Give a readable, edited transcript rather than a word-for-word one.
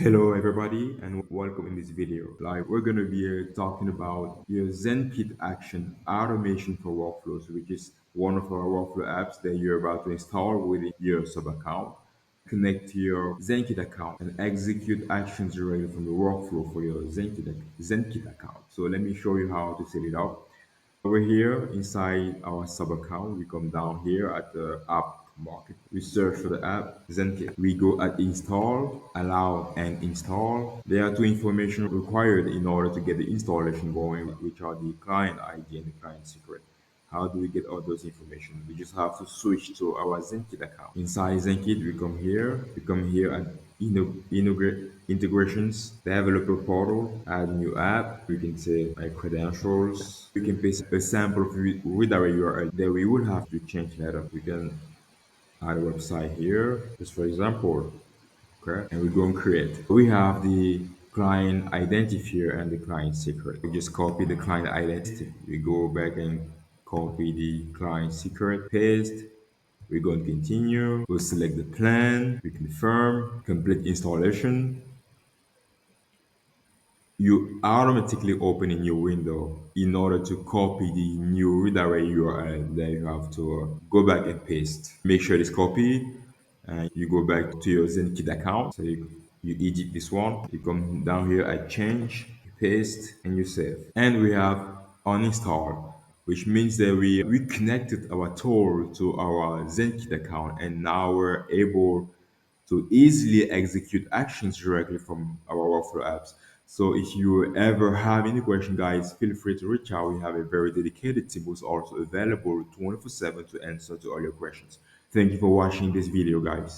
Hello everybody and welcome in this video. We're gonna be talking about your Zenkit Action Automation for Workflows, which is one of our workflow apps that you're about to install within your sub account. Connect to your Zenkit account and execute actions directly from the workflow for your Zenkit account. So let me show you how to set it up. Over here inside our sub account, we come down here at the app market. We search for the app Zenkit. We go at install, allow, and install. There are two information required in order to get the installation going, which are the client ID and the client secret. How do we get all those information? We just have to switch to our Zenkit account. Inside Zenkit, we come here and integrations, developer portal, add new app. We can say my credentials. We can paste a sample of redirect URL that we would have to change later. We can add a website here, just for example, okay? And we go and create. We have the client identity here and the client secret. We just copy the client identity. We go back and copy the client secret, paste. We go and continue. We'll select the plan. We confirm, complete installation. You automatically open a new window in order to copy the new redirect URL that you have to go back and paste. Make sure it's copied and you go back to your Zenkit account. So you edit this one, you come down here at change, you paste and you save. And we have uninstall, which means that we connected our tool to our Zenkit account and now we're able to easily execute actions directly from our workflow apps. So if you ever have any question, guys, feel free to reach out. We have a very dedicated team who's also available 24/7 to answer to all your questions. Thank you for watching this video, guys.